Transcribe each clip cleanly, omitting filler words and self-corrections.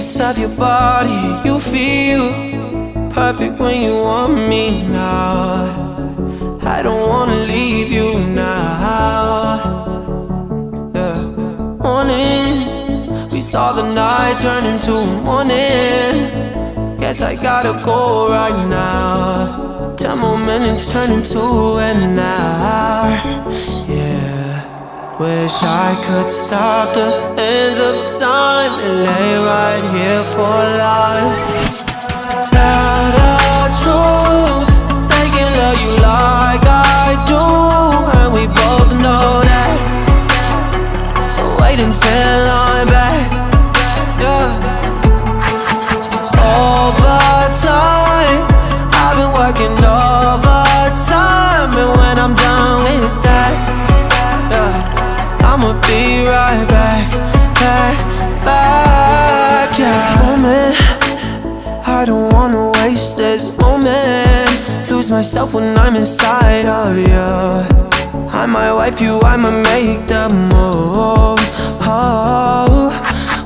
deepest of your body. You feel perfect when you want me now. I don't wanna leave you now. Yeah. Morning, we saw the night turn into morning. Guess I gotta go right now. 10 more minutes turn into an hour. Yeah. Wish I could stop the hands of time and lay right here for life. Tell the truth, they can love you like I do, and we both know that. So wait until I'm back. Yeah. Overtime, I've been working overtime, and when I'm done with that, yeah, I'ma be right back, yeah. Moment, I don't wanna waste this moment. Lose myself when I'm inside of you. I might wife you, I might make the move. Oh,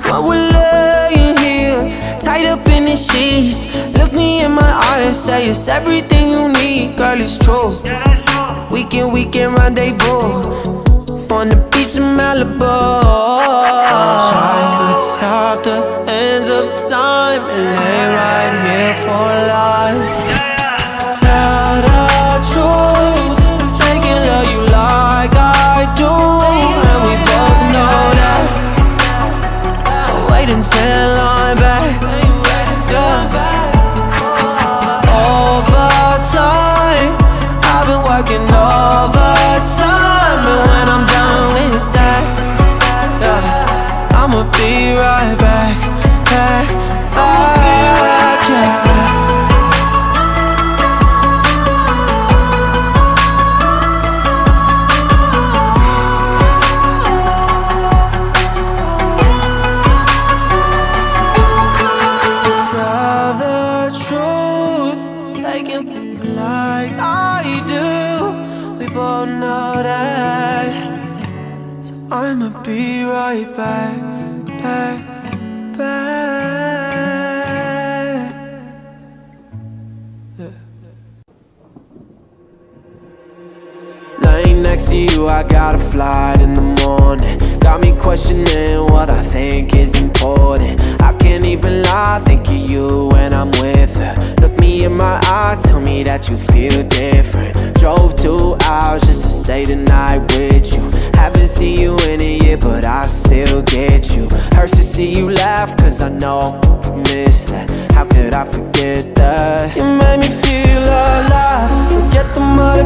while we're laying here, tied up in the sheets, look me in my eyes, say it's everything you need. Girl, it's true. We can rendezvous on the beach in Malibu. Wish I could stop the hands of time and lay right here for life. Tell the truth, they can love you like I do, and we both know that. So wait until I'm back. Yeah. Overtime, I've been working overtime, and when I'm done with that, yeah, I'ma be right back, yeah. Tell the truth, they can like I do. We both know that. So I'ma be right back. Yeah. Laying next to you, I got a flight in the morning. Got me questioning what I think is important. I can't even lie, think of you when I'm with her. Look me in my eye, tell me that you feel different. Drove 2 hours just to stay the night with you. Haven't seen you in a year, but I still get you. Hurts to see you laugh, cause I know I miss that. How could I forget that? You made me feel alive. Forget the mother,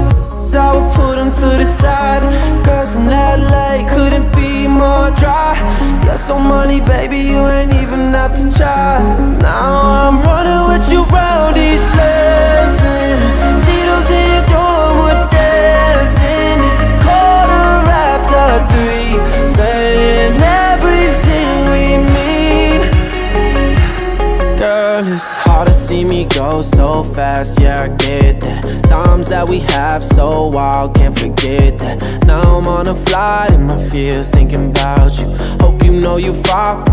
I would put them to the side. Girls in LA couldn't be more dry. You're so money, baby, you ain't even have to try. Now I'm running with you round these lessons. Tito's in your dorm, we're dancing. It's a 3:15, saying everything we mean. Girl, it's hard to see me go so fast, yeah, I get that. Times that we have so wild, can't forget that. Now I'm on a flight in my fears, thinking about you. Hope you know you far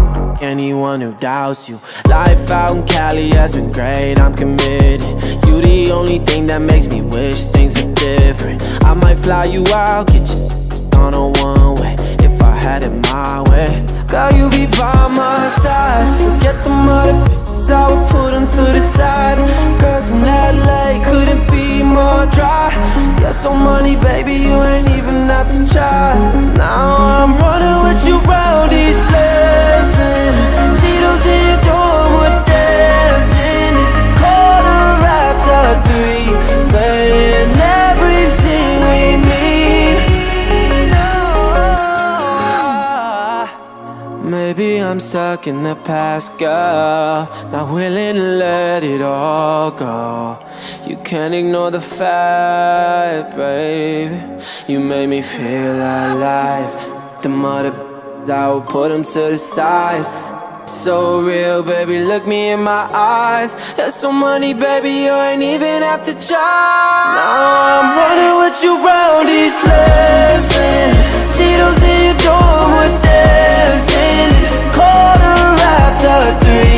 anyone who doubts you. Life out in Cali has been great, I'm committed. You the only thing that makes me wish things were different. I might fly you out, get you on a one-way if I had it my way. Girl, you be by my side. Forget the mother, I would put them to the side. Girls in LA couldn't be more dry. You're so money, baby, you ain't even have to try. Now I'm running with you round these lessons. Tito's in your dorm, we're dancing. It's a 3:15, saying everything we mean. Maybe I'm stuck in the past, girl, not willing to let it all go. You can't ignore the fact, baby, you made me feel alive. The mother, I would put them to the side. So real, baby, look me in my eyes. There's so money, baby, you ain't even have to try. Now I'm running with you round these lessons. Tito's in your dorm, we're dancing. It's a 3:15.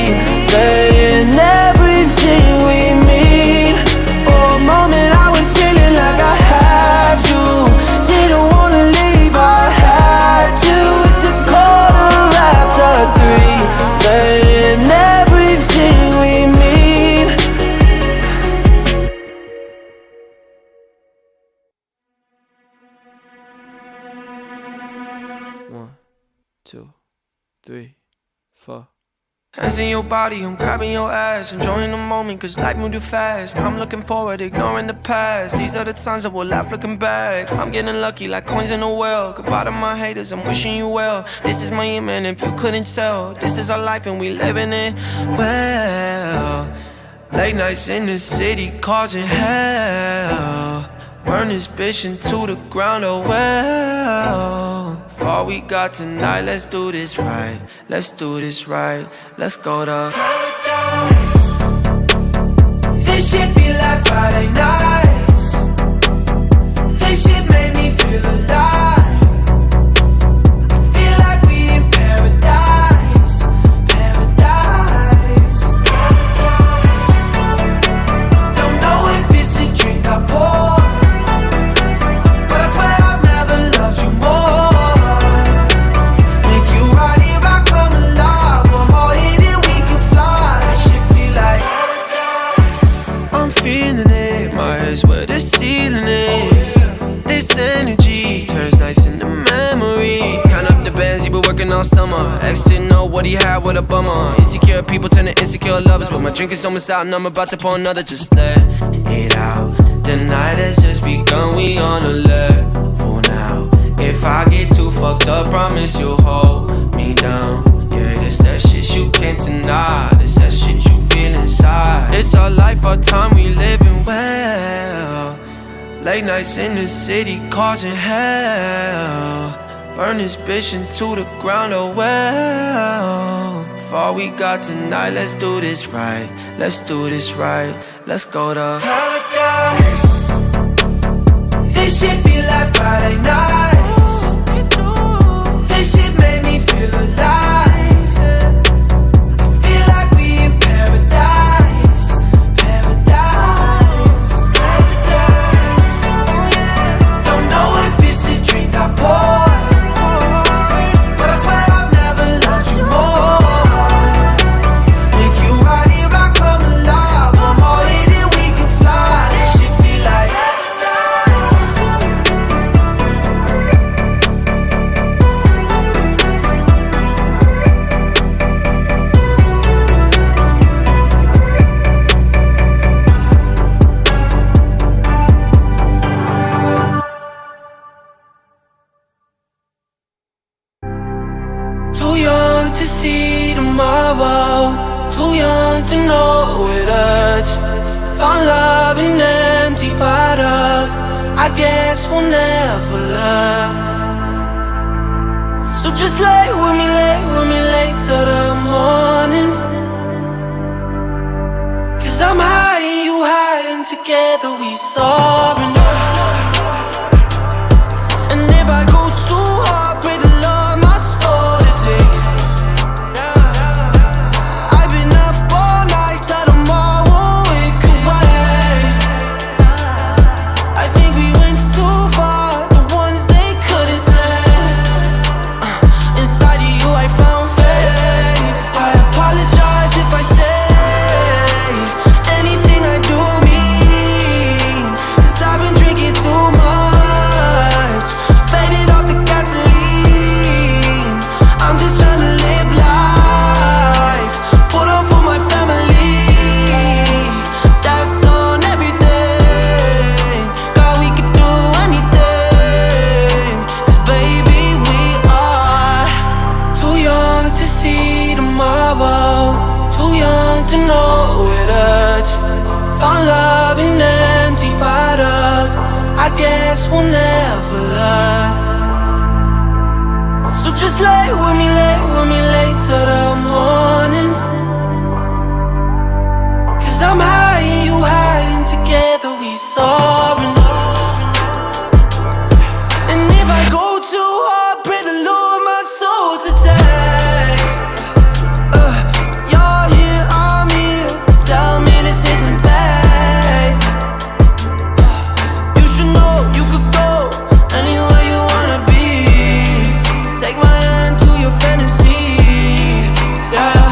2, 3, 4. Hands in your body, I'm grabbing your ass, enjoying the moment cause life moved too fast. I'm looking forward, ignoring the past. These are the times that we'll laugh looking back. I'm getting lucky like coins in a well. Goodbye to my haters, I'm wishing you well. This is my man if you couldn't tell. This is our life and we living it well. Late nights in the city causing hell. Burn this bitch into the ground, oh well. For all we got tonight, let's do this right. Let's do this right. Let's go to paradise. This shit be like Friday nights. This shit made me feel alive. I feel like we in paradise. Paradise. Don't know if it's a drink I pour, but I swear I've never loved you more. Make you right here, I come alive. One more hit and we can fly. This shit feel like paradise. I'm feeling it, my head's where the ceiling is. This energy turns nice into memory. Count up the bands he been working all summer. Ex didn't know what he had, what a bummer. Insecure people turn to insecure lovers, but my drink is almost out and I'm about to pour another. Just let it out. The night has just begun, we on a level now. If I get too fucked up, promise you'll hold me down. Yeah, this that shit you can't deny. This that shit you feel inside. It's our life, our time, we living well. Late nights in the city causing hell. Burn this bitch into the ground, oh well. For all we got tonight, let's do this right. Let's do this right. Let's go to paradise. This shit be like Friday nights. This shit made me feel alive. I feel like we in paradise. Paradise. Paradise. Don't know if it's a drink I pour, but I swear I've never loved you more. Make you right here, I come alive. One more hit and we can fly. This shit feel like too young to see tomorrow, too young to know it hurts. Found love in empty bottles, I guess we'll never learn. So just lay with me late till the morning. Cause I'm high and you high and together we soaring. And if I go too hard, pray the Lord my soul to take. I've been up all night till tomorrow wake away. I think we went too far, the ones they couldn't say. Inside of you I found faith. I apologize if I say anything I do mean, cause I've been drinking too much, faded off the gasoline. I'm just trying to live life, put on for my family. That's on everything. God, we could do anything, cause baby we are too young to see tomorrow, too young to know it hurts. Found love in empty bottles, I guess we'll never learn. So just lay with me late till the morning. Cause I'm high and you high and together we soaring. And if I go too hard, pray the Lord my soul to take. You're here, I'm here, tell me this isn't fake. You should know you could go anywhere you wanna be. Take my hand to your fantasy, yeah.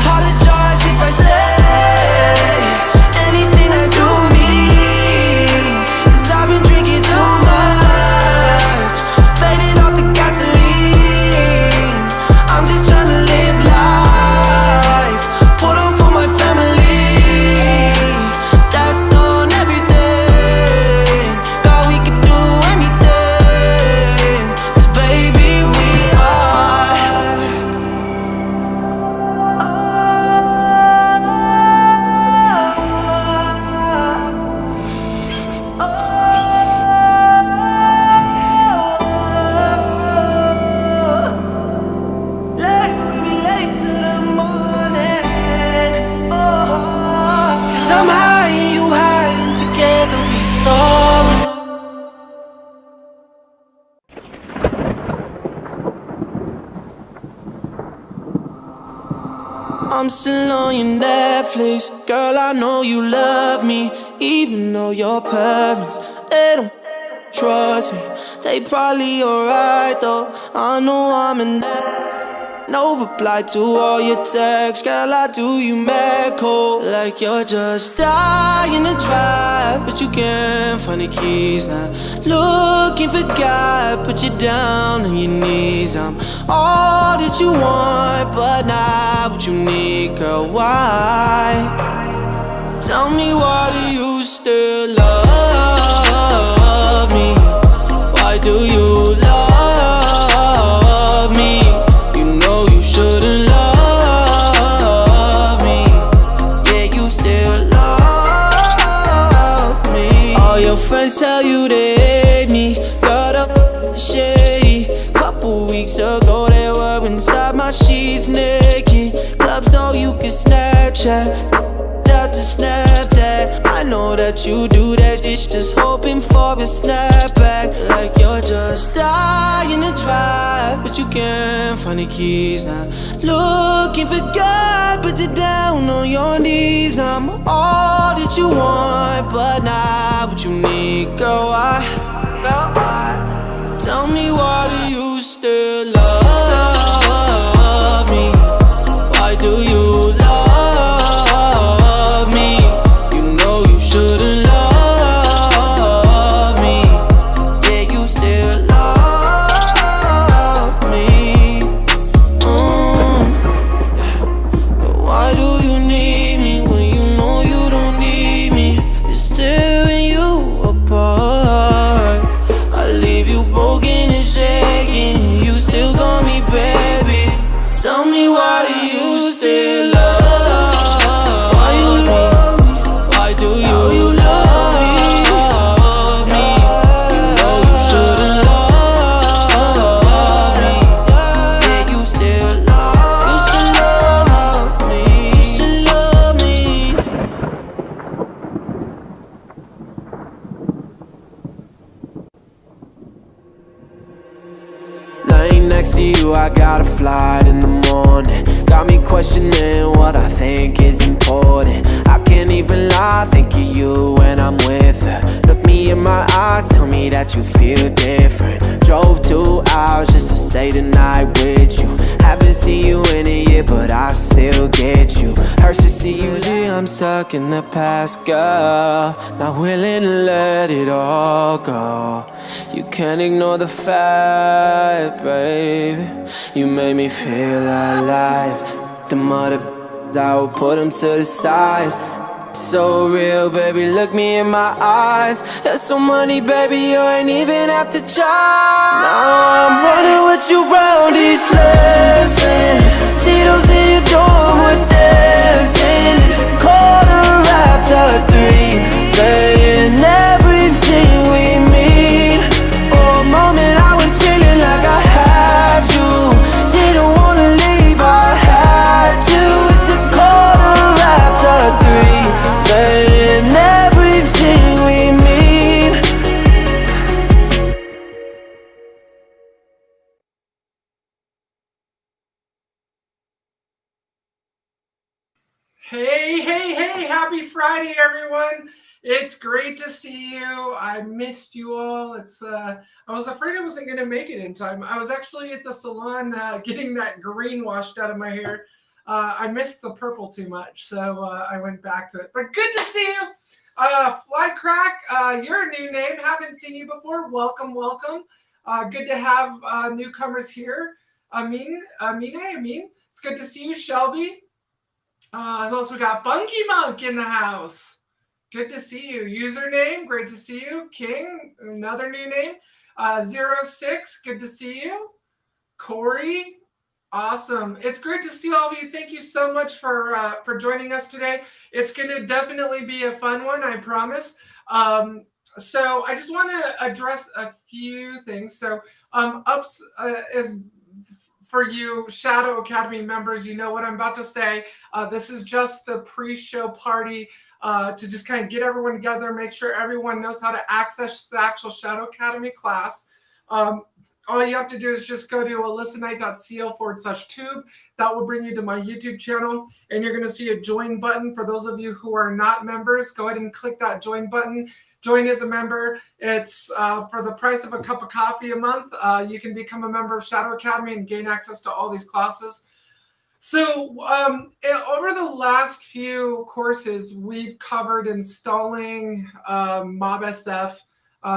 I'm still on your Netflix. Girl, I know you love me, even though your parents, they don't trust me. They probably alright though. I know I'm an no reply to all your texts. Girl, I do you mad cold, like you're just dying to drive, but you can't find the keys now. Looking for God, put you down on your knees. I'm all that you want, but not what you need, girl. Why? Tell me, why do you still love me? Why do you love me? You shouldn't love me. Yeah, you still love me. All your friends tell you they hate me. Got up shady. Couple weeks ago they were inside my sheets naked. Clubs so you can Snapchat. Out to snap that. I know that you do that shit, just hoping for a snapback. Like you're just dying to drive, but you can't find the keys now. Looking for God, but you're down on your knees. I'm all that you want, but not what you need, girl. Why? Tell me, why do you still love me? Why do you love me? You know you shouldn't love me. Yeah, you still love me. But why do you need me when you know you don't need me? It's tearing you apart. I leave you broken and shaking, and you still got me, baby. Tell me, why do you still love? Why you love me? Why do you love me? You know you shouldn't love me. Yeah, you still love me. You still love me. Laying next to you, I got a flight in the morning. Got me questioning what I think is important. I can't even lie, think of you when I'm with her. Look me in my eye, tell me that you feel different. Drove 2 hours just to stay the night with you. Haven't seen you in a year, but I still get you. Hurts to see you leave, I'm stuck in the past, girl. Not willing to let it all go. You can't ignore the fact, baby. You made me feel alive. The mother, I will put them to the side. So real, baby, look me in my eyes. There's so money, baby, you ain't even have to try. Now I'm running with you round these lessons. Tito's in your dorm, we're dancing. It's a quarter after 3, saying everything we mean. For a moment I was feeling like I had you. Didn't wanna leave, I had to. It's a quarter after 3, saying everything we mean. Hey, happy Friday, everyone. It's great to see you. I missed you all. I was afraid I wasn't going to make it in time. I was actually at the salon getting that green washed out of my hair. I missed the purple too much, so I went back to it. But good to see you. Flycrack, you're a new name. Haven't seen you before. Welcome. Good to have newcomers here. Amin. It's good to see you, Shelby. Who else we got? Funky Monk in the house. Good to see you. Username, great to see you. King, another new name. 06, good to see you. Corey, awesome. It's great to see all of you. Thank you so much for joining us today. It's going to definitely be a fun one, I promise. So I just want to address a few things. So ups is for you Shadow Academy members, you know what I'm about to say. This is just the pre-show party to just kind of get everyone together, make sure everyone knows how to access the actual Shadow Academy class. all you have to do is just go to alyssanite.co/tube. That will bring you to my YouTube channel, and you're going to see a join button. For those of you who are not members, go ahead and click that join button. Join as a member. It's for the price of a cup of coffee a month. You can become a member of Shadow Academy and gain access to all these classes. So over the last few courses, we've covered installing MobSF,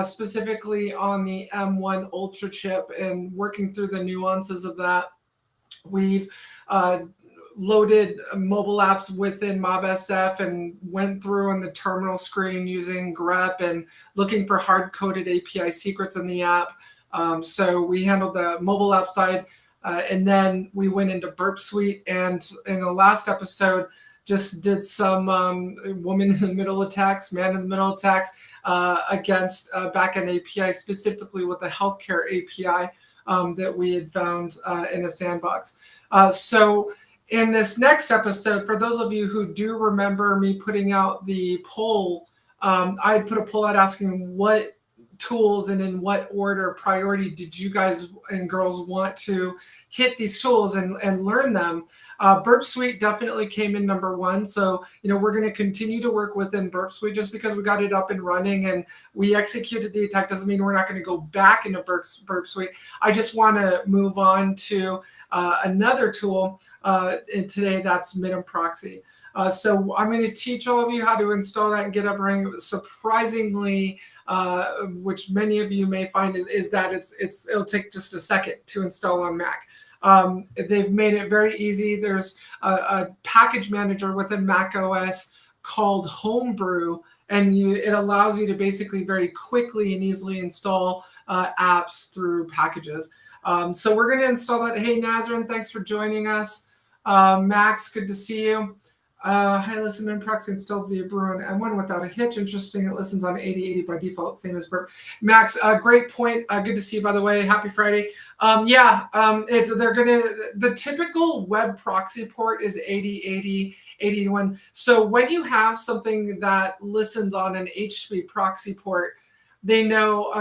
specifically on the M1 Ultra chip, and working through the nuances of that. We've loaded mobile apps within MobSF and went through on the terminal screen using grep and looking for hard-coded API secrets in the app. So we handled the mobile app side. And then we went into Burp Suite, and in the last episode, just did some woman in the middle attacks, man in the middle attacks against backend API, specifically with the healthcare API that we had found in a sandbox. So in this next episode, for those of you who do remember me putting out the poll, I put a poll out asking what tools and in what order priority did you guys and girls want to hit these tools and learn them. Burp Suite definitely came in number one. So, we're going to continue to work within Burp Suite. Just because we got it up and running and we executed the attack doesn't mean we're not going to go back into Burp Suite. I just want to move on to another tool today, that's MitMproxy. So I'm going to teach all of you how to install that and get up and running. Surprisingly, which many of you may find is that it'll take just a second to install on Mac. They've made it very easy. There's a package manager within Mac OS called Homebrew, and it allows you to basically very quickly and easily install apps through packages. So we're going to install that. Hey, Nazrin, thanks for joining us. Max, good to see you. Hi, listen, MitMproxy installed via Brew on M1 without a hitch. Interesting, it listens on 8080 by default, same as Burp. Max, great point. Good to see you, by the way. Happy Friday. The typical web proxy port is 8080, 81. So when you have something that listens on an HTTP proxy port, they know,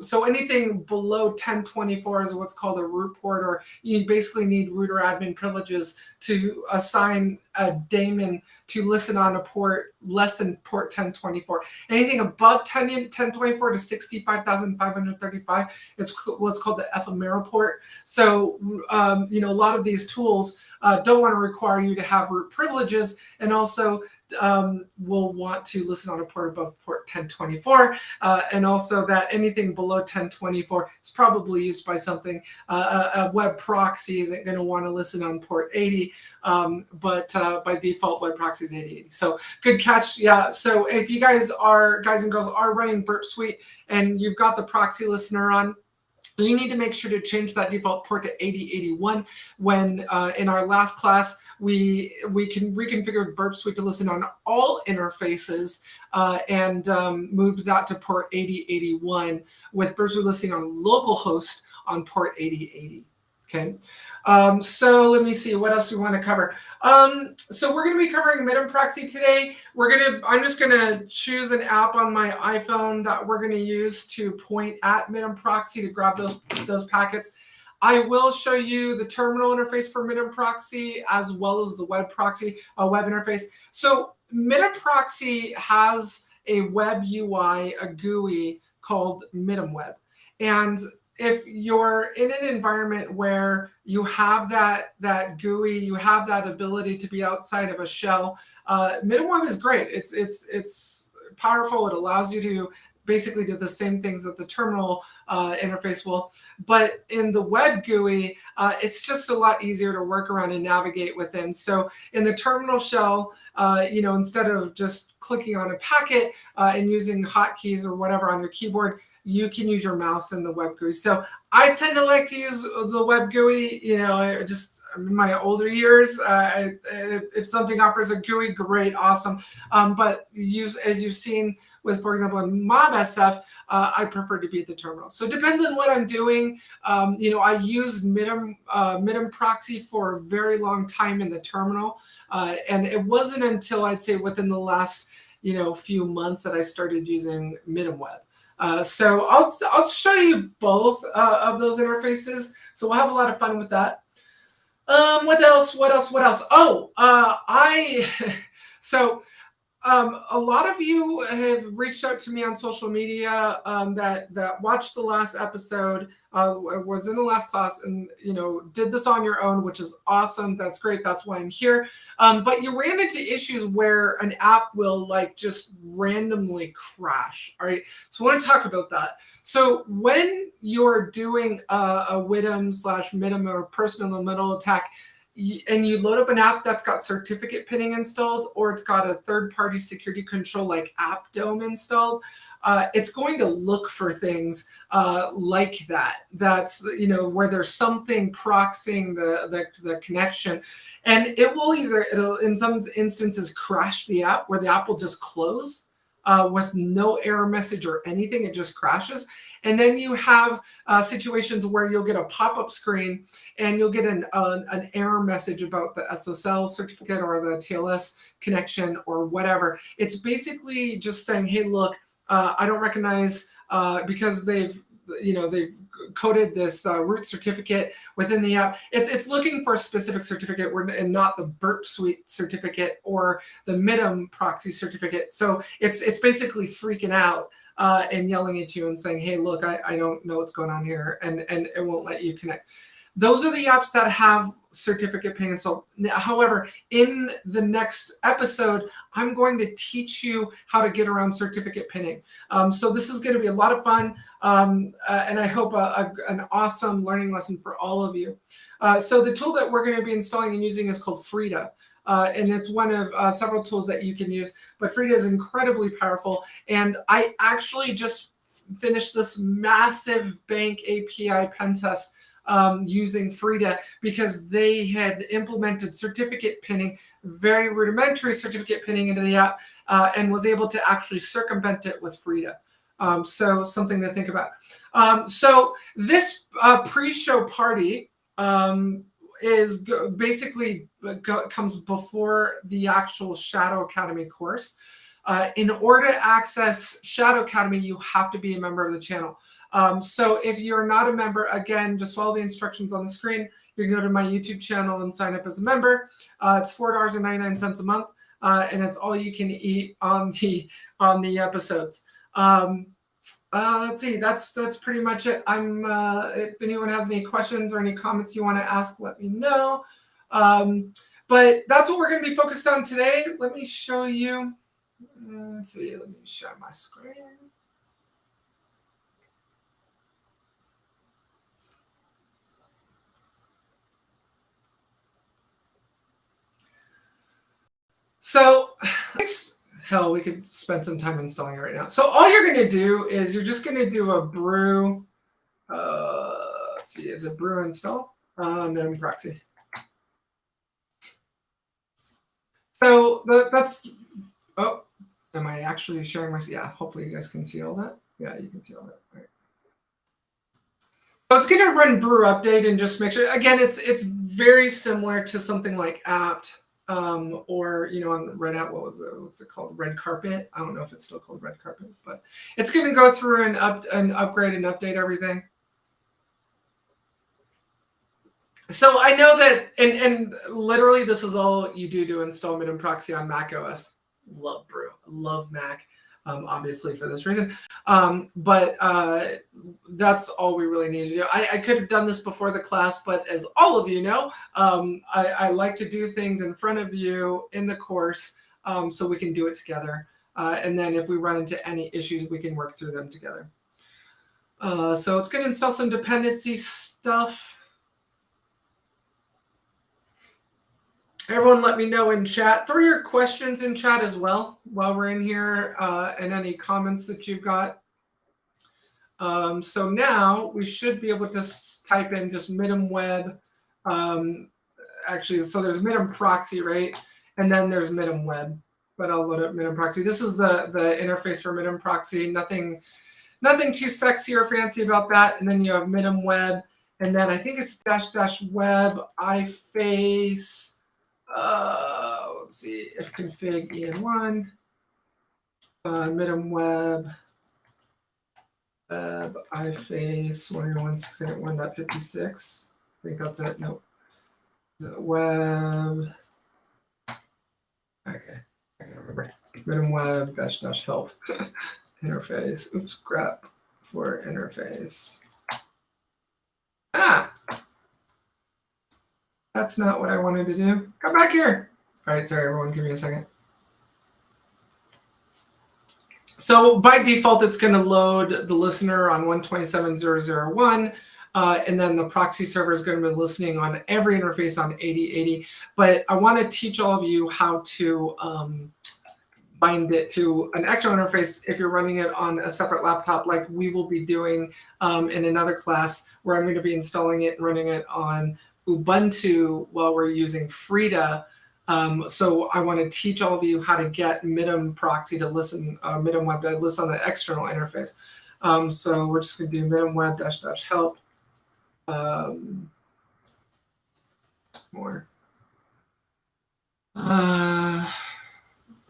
so anything below 1024 is what's called a root port, or you basically need root or admin privileges to assign a daemon to listen on a port less than port 1024. Anything above 1024 to 65,535 is what's called the ephemeral port. So, a lot of these tools don't want to require you to have root privileges, and also will want to listen on a port above port 1024, and also that anything below 1024 is probably used by something. A web proxy isn't going to want to listen on port 80, but by default, web proxy is 8080. So good catch. Yeah. So if you guys and girls are running Burp Suite and you've got the proxy listener on, you need to make sure to change that default port to 8081. When in our last class, we can reconfigure Burp Suite to listen on all interfaces and moved that to port 8081 with Burp Suite listening on localhost on port 8080. Okay, so let me see what else we want to cover. So we're going to be covering MitMproxy today. I'm just going to choose an app on my iPhone that we're going to use to point at MitMproxy to grab those packets. I will show you the terminal interface for MitMproxy as well as the web proxy web interface. So MitMproxy has a web UI, a GUI called MitMweb, and if you're in an environment where you have that GUI, you have that ability to be outside of a shell, MitMweb is great. It's powerful. It allows you to basically do the same things that the terminal interface will. But in the web GUI, it's just a lot easier to work around and navigate within. So in the terminal shell, instead of just clicking on a packet and using hotkeys or whatever on your keyboard, you can use your mouse in the web GUI. So I tend to like to use the web GUI. In my older years, if something offers a GUI, great, awesome. But as you've seen with, for example, in MobSF, I prefer to be at the terminal. So it depends on what I'm doing. I used MitMproxy for a very long time in the terminal. And it wasn't until I'd say within the last few months that I started using MitMweb. So I'll show you both of those interfaces. So we'll have a lot of fun with that. What else? Oh, so a lot of you have reached out to me on social media that watched the last episode, was in the last class, and did this on your own, which is awesome. That's great. That's why I'm here. But you ran into issues where an app will just randomly crash. All right. So I want to talk about that. So when you're doing a WIDM/MIDM or person in the middle attack, and you load up an app that's got certificate pinning installed, or it's got a third-party security control like AppDome installed, it's going to look for things like that. That's where there's something proxying the connection, and it'll in some instances crash the app, where the app will just close with no error message or anything. It just crashes. And then you have situations where you'll get a pop-up screen and you'll get an error message about the SSL certificate or the TLS connection or whatever. It's basically just saying, hey, look, I don't recognize, because they've coded this root certificate within the app. It's looking for a specific certificate and not the Burp Suite certificate or the MitMproxy certificate. So it's basically freaking out and yelling at you and saying, hey, look, I don't know what's going on here, and it won't let you connect. Those are the apps that have certificate pinning installed. However, in the next episode, I'm going to teach you how to get around certificate pinning. So this is going to be a lot of fun, and I hope an awesome learning lesson for all of you. So the tool that we're going to be installing and using is called Frida. And it's one of several tools that you can use, but Frida is incredibly powerful. And I actually just finished this massive bank API pen test using Frida, because they had implemented certificate pinning, very rudimentary certificate pinning into the app, and was able to actually circumvent it with Frida. So something to think about. So this pre-show party is basically comes before the actual Shadow Academy course. In order to access Shadow Academy, you have to be a member of the channel. So if you're not a member, again, just follow the instructions on the screen. You can go to my YouTube channel and sign up as a member. It's $4.99 a month, and it's all you can eat on the episodes. Let's see. That's pretty much it. If anyone has any questions or any comments you want to ask, let me know. But that's what we're going to be focused on today. Let me show you. Let's see. Let me share my screen. So, hell, we could spend some time installing it right now. So all you're going to do is you're just going to do a brew. Let's see, is it brew install? MitMproxy. So that's, oh, am I actually sharing my, yeah, hopefully you guys can see all that. Yeah, you can see all that. All right. So it's going to run brew update and just make sure, again, it's very similar to something like apt. Or on Red Hat, what's it called? Red Carpet. I don't know if it's still called Red Carpet, but it's going to go through and upgrade and update everything. So I know that, and literally this is all you do to install MitMproxy on Mac OS. Love Brew, love Mac, obviously for this reason. But that's all we really need to do. I could have done this before the class, but as all of you know, I like to do things in front of you in the course, so we can do it together. And then if we run into any issues, we can work through them together. So it's going to install some dependency stuff. Everyone let me know in chat. Throw your questions in chat as well while we're in here, and any comments that you've got. So now we should be able to type in just MitM web. Actually, so there's MitMproxy, right? And then there's MitM web. But I'll load up MitMproxy. This is the interface for MitMproxy. Nothing too sexy or fancy about that. And then you have MitM web. And then I think it's --web iFace. Let's see, if config en1, MitM web, web iFace 101.6.1.56. I think that's it. Nope. The web. Okay, I can't remember. Minim web dash help interface. Oops, crap for interface. Ah, that's not what I wanted to do. Come back here. All right, sorry, everyone. Give me a second. So by default, it's going to load the listener on 127.0.0.1. And then the proxy server is going to be listening on every interface on 80.80. But I want to teach all of you how to bind it to an external interface if you're running it on a separate laptop, like we will be doing in another class where I'm going to be installing it and running it on Ubuntu while we're using Frida. So I want to teach all of you how to get MitMproxy to listen, MitMweb to listen on the external interface. So we're just going to do MitMweb dash help. More.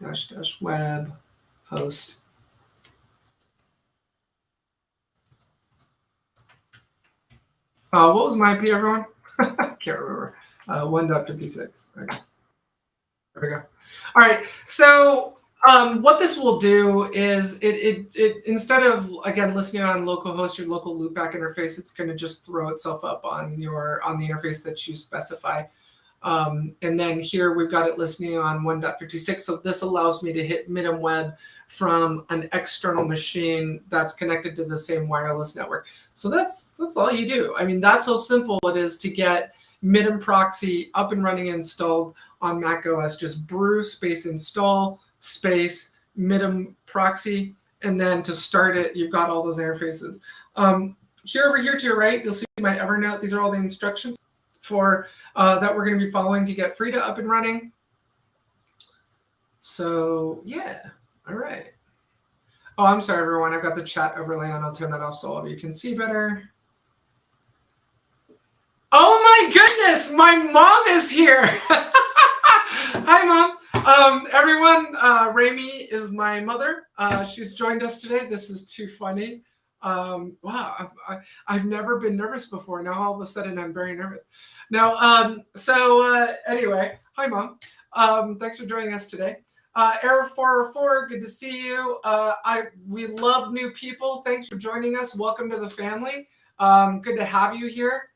Dash web host. What was my IP, everyone? I can't remember. 1.56. Okay. There we go. All right. So what this will do is it instead of, again, listening on localhost, your local loopback interface, it's going to just throw itself up on the interface that you specify. And then here we've got it listening on 1.56. So this allows me to hit MitMweb from an external machine that's connected to the same wireless network. So that's all you do. I mean, that's how simple it is to get MitMproxy up and running, installed on Mac OS. Just brew space install space MitMproxy, and then to start it, you've got all those interfaces. Over here to your right, you'll see my Evernote. These are all the instructions for that we're going to be following to get Frida up and running. So yeah, all right. Oh, I'm sorry, everyone. I've got the chat overlay on. I'll turn that off so all of you can see better. Oh my goodness, my mom is here. Hi, Mom. Everyone, Rami is my mother. She's joined us today. This is too funny. Wow, I've never been nervous before. Now all of a sudden I'm very nervous. Now, anyway, hi, Mom. Thanks for joining us today. Error 404, good to see you. We love new people. Thanks for joining us. Welcome to the family. Good to have you here.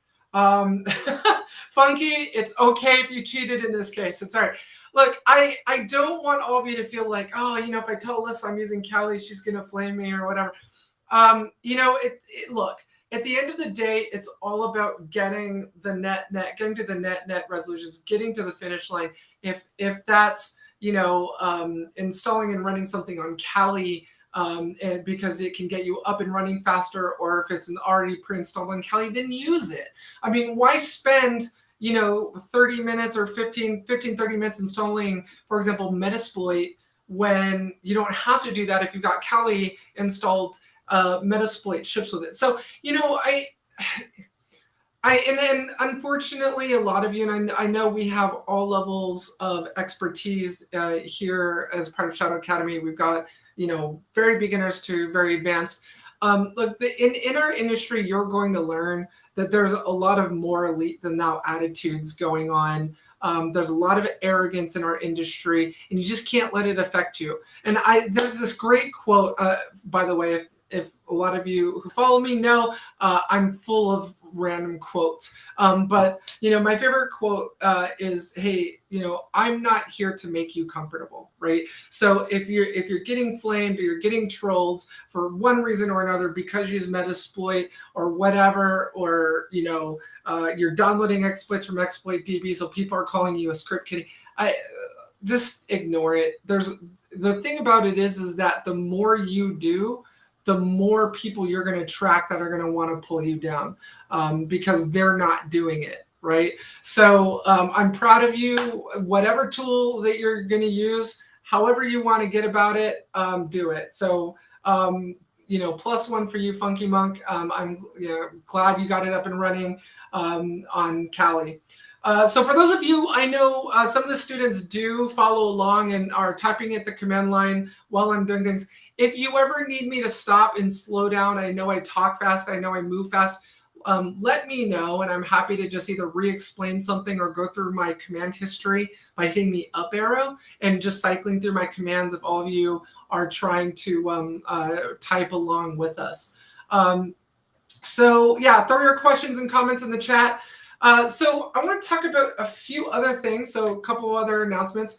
Funky, it's okay if you cheated in this case. It's all right. Look, I don't want all of you to feel like, oh, if I tell Alyssa I'm using Callie, she's going to flame me or whatever. Look, at the end of the day, it's all about getting the getting to the net resolutions, getting to the finish line. If that's, installing and running something on Kali, and because it can get you up and running faster, or if it's already pre-installed on Kali, then use it. I mean, why spend 30 minutes or 15, 30 minutes installing, for example, Metasploit, when you don't have to do that if you've got Kali installed. Metasploit ships with it. So, and unfortunately, a lot of you, and I know we have all levels of expertise here as part of Shadow Academy. We've got, very beginners to very advanced. Look, in our industry, you're going to learn that there's a lot of more elite than thou attitudes going on. There's a lot of arrogance in our industry, and you just can't let it affect you. And there's this great quote, by the way, if a lot of you who follow me know, I'm full of random quotes. But my favorite quote is, "Hey, I'm not here to make you comfortable, right? So if you're getting flamed or you're getting trolled for one reason or another because you use Metasploit or whatever, or you're downloading exploits from Exploit DB, so people are calling you a script kiddie, just ignore it. The thing about it is that the more you do, the more people you're going to attract that are going to want to pull you down because they're not doing it, right? So I'm proud of you. Whatever tool that you're going to use, however you want to get about it, do it. So, +1 for you, Funky Monk. I'm glad you got it up and running on Kali. So for those of you, I know some of the students do follow along and are typing at the command line while I'm doing things. If you ever need me to stop and slow down, I know I talk fast, I know I move fast, let me know, and I'm happy to just either re-explain something or go through my command history by hitting the up arrow and just cycling through my commands if all of you are trying to type along with us. So yeah, throw your questions and comments in the chat. So I want to talk about a few other things. So a couple other announcements.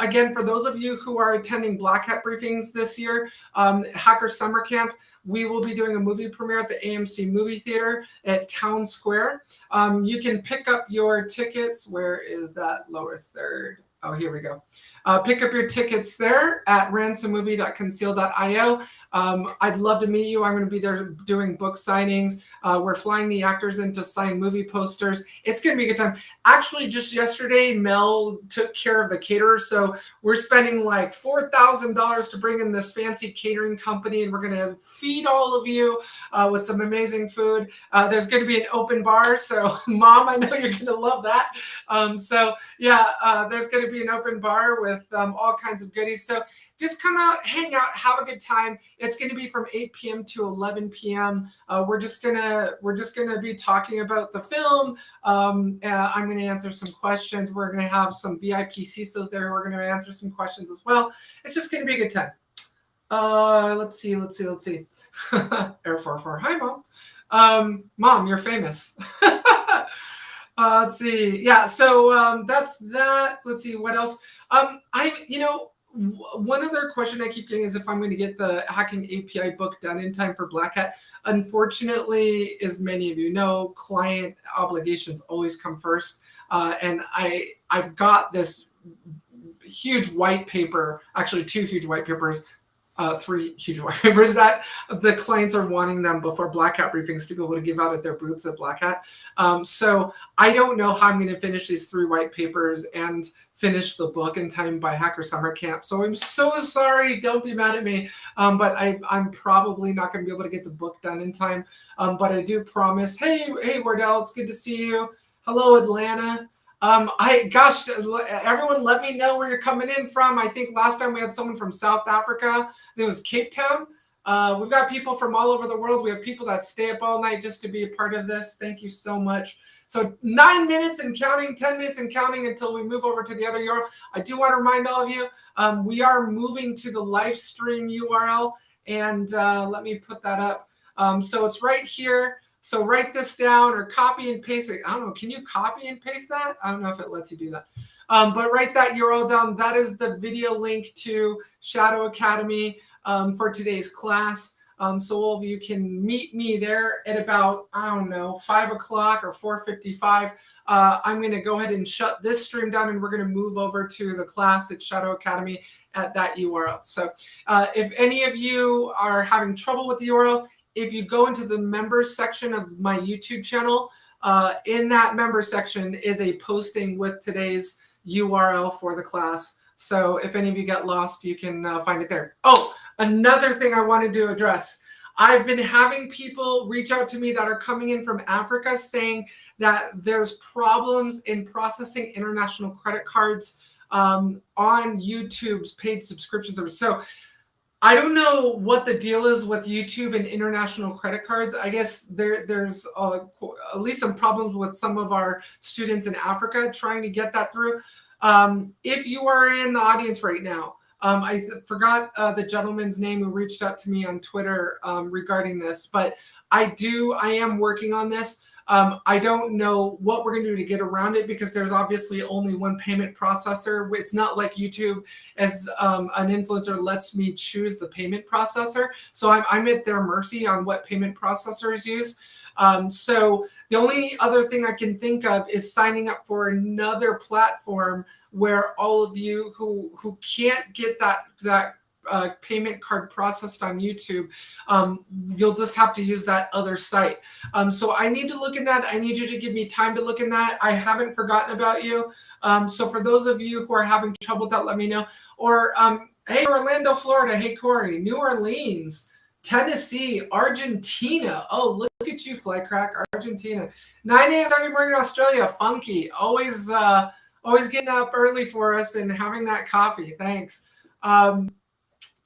Again, for those of you who are attending Black Hat briefings this year, Hacker Summer Camp, we will be doing a movie premiere at the AMC Movie Theater at Town Square. You can pick up your tickets. Where is that lower third? Oh, here we go. Pick up your tickets there at ransommovie.conceal.io. I'd love to meet you. I'm going to be there doing book signings. We're flying the actors in to sign movie posters. It's going to be a good time. Actually, just yesterday, Mel took care of the caterers. So we're spending like $4,000 to bring in this fancy catering company, and we're going to feed all of you with some amazing food. There's going to be an open bar. So Mom, I know you're going to love that. So yeah, there's going to be an open bar with all kinds of goodies. So just come out, hang out, have a good time. It's going to be from 8 p.m. to 11 p.m. We're just gonna be talking about the film. I'm going to answer some questions. We're going to have some VIP CISOs there who are going to answer some questions as well. It's just going to be a good time. Let's see. Air 44. Hi, Mom. Mom, you're famous. Let's see. Yeah. So that's that. So let's see what else. One other question I keep getting is if I'm going to get the hacking API book done in time for Black Hat. Unfortunately, as many of you know, client obligations always come first. And I've got this huge white paper, actually 2 huge white papers, 3 huge white papers that the clients are wanting them before Black Hat briefings to be able to give out at their booths at Black Hat. So I don't know how I'm going to finish these 3 white papers and finish the book in time by Hacker Summer Camp. So I'm so sorry. Don't be mad at me. But I'm probably not going to be able to get the book done in time. But I do promise. Hey, Wardell, it's good to see you. Hello, Atlanta. Everyone let me know where you're coming in from. I think last time we had someone from South Africa. It was Cape Town. We've got people from all over the world. We have people that stay up all night just to be a part of this. Thank you so much. So 9 minutes and counting, 10 minutes and counting until we move over to the other URL. I do want to remind all of you, we are moving to the live stream URL. And let me put that up. So it's right here. So write this down or copy and paste it. I don't know. Can you copy and paste that? I don't know if it lets you do that. But write that URL down. That is the video link to Shadow Academy for today's class. So all of you can meet me there at about, 5 o'clock or 4:55. I'm going to go ahead and shut this stream down, and we're going to move over to the class at Shadow Academy at that URL. So if any of you are having trouble with the URL, if you go into the members section of my YouTube channel, in that member section is a posting with today's URL for the class. So if any of you get lost, you can find it there. Oh, another thing I wanted to address. I've been having people reach out to me that are coming in from Africa saying that there's problems in processing international credit cards on YouTube's paid subscription service. So I don't know what the deal is with YouTube and international credit cards. I guess there's at least some problems with some of our students in Africa trying to get that through. If you are in the audience right now, I forgot the gentleman's name who reached out to me on Twitter regarding this, but I am working on this. I don't know what we're going to do to get around it because there's obviously only one payment processor. It's not like YouTube as an influencer lets me choose the payment processor. So I'm at their mercy on what payment processors use. So the only other thing I can think of is signing up for another platform where all of you who can't get that payment card processed on YouTube, you'll just have to use that other site. So I need to look in that. I need you to give me time to look in that. I haven't forgotten about you. So for those of you who are having trouble with that, let me know. Or hey, Orlando, Florida. Hey, Corey. New Orleans, Tennessee, Argentina. Oh, look at you, Flycrack, Argentina. 9 a.m. Sunday morning in Australia. Funky. Always getting up early for us and having that coffee. Thanks.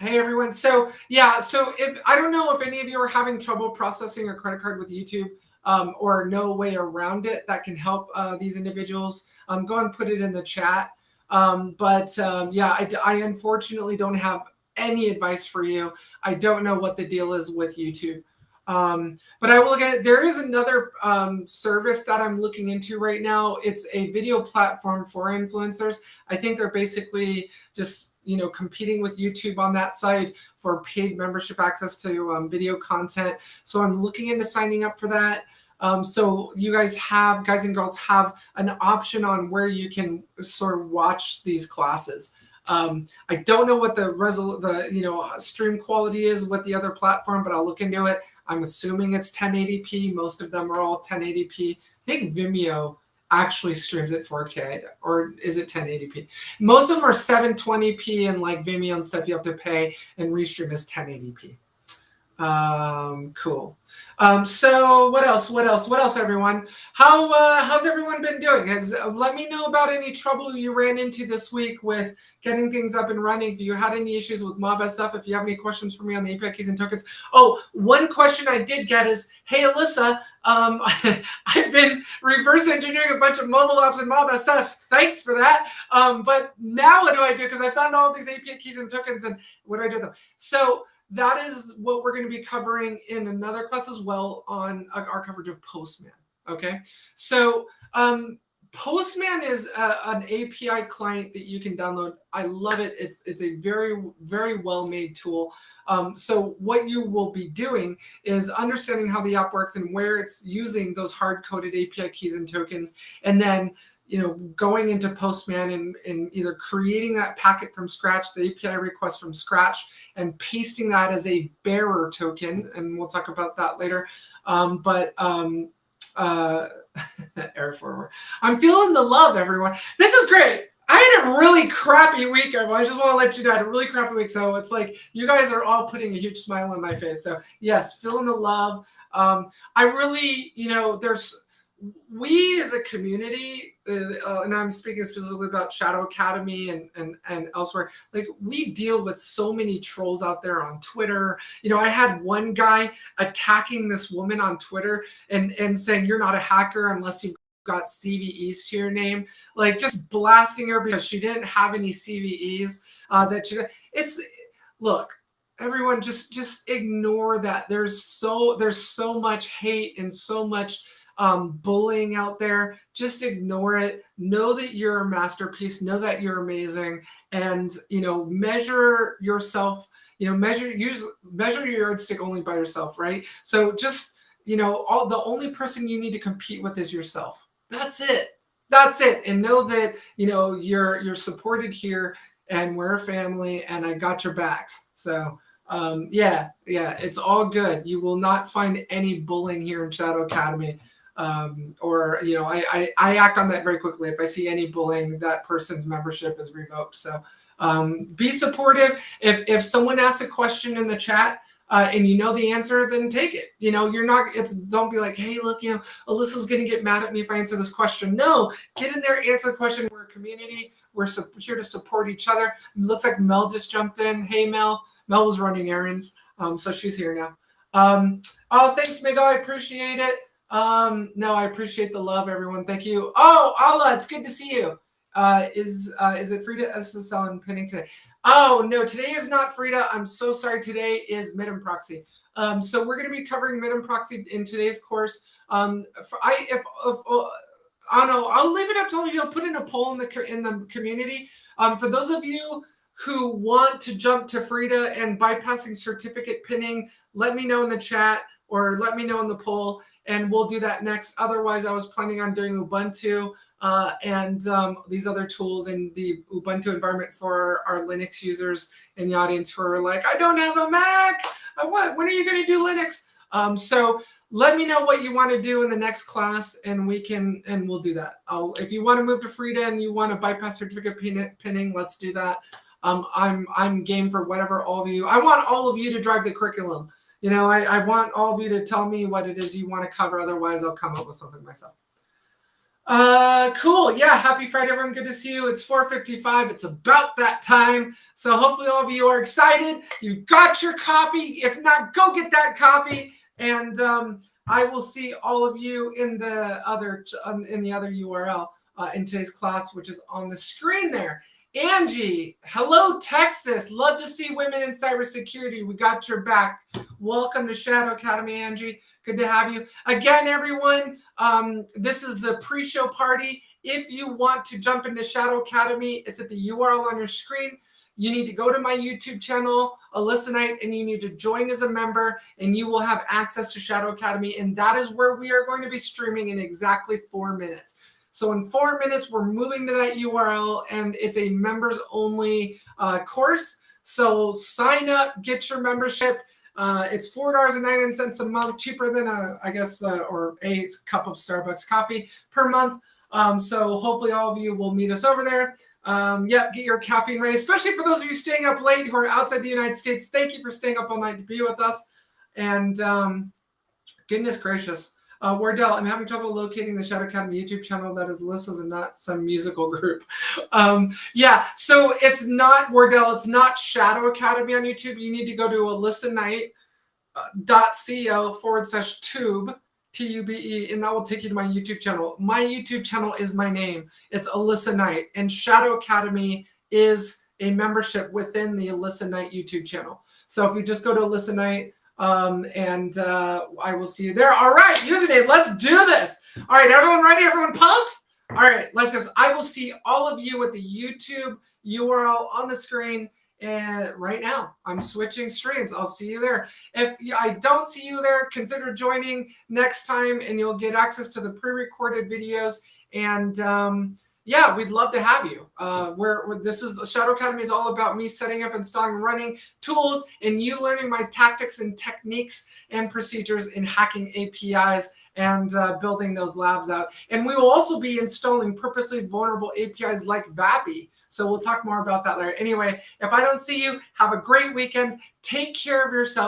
Hey everyone. So yeah, so if I don't know if any of you are having trouble processing your credit card with YouTube, or no way around it that can help these individuals, go and put it in the chat. Yeah, I unfortunately don't have any advice for you. I don't know what the deal is with YouTube. But I will get it. There is another service that I'm looking into right now. It's a video platform for influencers. I think they're basically just competing with YouTube on that side for paid membership access to video content. So I'm looking into signing up for that. So you guys and girls have an option on where you can sort of watch these classes. I don't know what the stream quality is with the other platform, but I'll look into it. I'm assuming it's 1080p. Most of them are all 1080p. I think Vimeo actually streams at 4K, or is it 1080p? Most of them are 720p, and like Vimeo and stuff you have to pay, and Restream is 1080p. Cool. So what else, everyone? How's everyone been doing? Let me know about any trouble you ran into this week with getting things up and running. If you had any issues with MobSF, if you have any questions for me on the API keys and tokens. Oh, one question I did get is, hey Alyssa, I've been reverse engineering a bunch of mobile apps in MobSF. Thanks for that. But now what do I do? Because I found all these API keys and tokens, and what do I do with them? So that is what we're going to be covering in another class as well on our coverage of Postman. Okay, so Postman is an API client that you can download. I love it. It's a very, very well made tool. So what you will be doing is understanding how the app works and where it's using those hard coded API keys and tokens, and then going into Postman and either creating that packet from scratch, the API request from scratch, and pasting that as a bearer token. And we'll talk about that later. Error forward. I'm feeling the love, everyone. This is great. I had a really crappy week, everyone. I just want to let you know I had a really crappy week. So it's like you guys are all putting a huge smile on my face. So yes, feeling the love. I really, we as a community, and I'm speaking specifically about Shadow Academy and elsewhere, like we deal with so many trolls out there on Twitter. I had one guy attacking this woman on Twitter and saying, you're not a hacker unless you've got CVEs to your name, like just blasting her because she didn't have any CVEs. Look, everyone, just ignore that. There's so much hate and so much bullying out there. Just ignore it. Know that you're a masterpiece. Know that you're amazing, and measure yourself. Measure your yardstick only by yourself, right? So just the only person you need to compete with is yourself. That's it. And know that you're supported here, and we're a family, and I got your backs. So yeah, it's all good. You will not find any bullying here in Shadow Academy. I act on that very quickly. If I see any bullying, that person's membership is revoked. So be supportive. If someone asks a question in the chat and you know the answer, then take it. Don't be like, hey, look, Alyssa's gonna get mad at me if I answer this question. No, get in there, answer the question. We're a community. We're here to support each other. It looks like Mel just jumped in. Hey, Mel. Mel was running errands, so she's here now. Oh, thanks, Miguel. I appreciate it. No, I appreciate the love, everyone. Thank you. Oh, Allah, it's good to see you. Is it Frida SSL and pinning today? Oh, no, today is not Frida. I'm so sorry. Today is MitMproxy. So we're going to be covering MitMproxy in today's course. I don't know. I'll leave it up to all of you. I'll put in a poll in the community. For those of you who want to jump to Frida and bypassing certificate pinning, let me know in the chat or let me know in the poll, and we'll do that next. Otherwise, I was planning on doing Ubuntu and these other tools in the Ubuntu environment for our Linux users in the audience who are like, I don't have a Mac. When are you going to do Linux? So let me know what you want to do in the next class, and we'll do that. If you want to move to Frida and you want to bypass certificate pinning, let's do that. I'm game for whatever all of you. I want all of you to drive the curriculum. I want all of you to tell me what it is you want to cover. Otherwise, I'll come up with something myself. Cool. Yeah, happy Friday, everyone. Good to see you. It's 4:55. It's about that time. So hopefully all of you are excited. You've got your coffee. If not, go get that coffee. And I will see all of you in the other URL in today's class, which is on the screen there. Angie, hello, Texas. Love to see women in cybersecurity. We got your back. Welcome to Shadow Academy, Angie. Good to have you. Again, everyone, this is the pre-show party. If you want to jump into Shadow Academy, it's at the URL on your screen. You need to go to my YouTube channel, Alyssanite, and you need to join as a member, and you will have access to Shadow Academy. And that is where we are going to be streaming in exactly 4 minutes. So in 4 minutes, we're moving to that URL, and it's a members-only course. So sign up, get your membership. It's $4.99 a month, cheaper than or a cup of Starbucks coffee per month. So hopefully all of you will meet us over there. Get your caffeine ready, especially for those of you staying up late who are outside the United States. Thank you for staying up all night to be with us. And goodness gracious. Wardell, I'm having trouble locating the Shadow Academy YouTube channel that is listed and not some musical group. So it's not Wardell, it's not Shadow Academy on YouTube. You need to go to alyssanite.co/tube, TUBE, and that will take you to my YouTube channel. My YouTube channel is my name. It's Alyssanite, and Shadow Academy is a membership within the Alyssanite YouTube channel. So if you just go to Alyssanite, I will see you there. All right, username, let's do this. All right, everyone ready? Everyone pumped? All right, I will see all of you at the YouTube URL on the screen. And right now, I'm switching streams. I'll see you there. If I don't see you there, consider joining next time, and you'll get access to the pre-recorded videos. And we'd love to have you. Shadow Academy is all about me setting up, installing, running tools, and you learning my tactics and techniques and procedures in hacking APIs and building those labs out. And we will also be installing purposely vulnerable APIs like VAPI. So we'll talk more about that later. Anyway, if I don't see you, have a great weekend. Take care of yourself.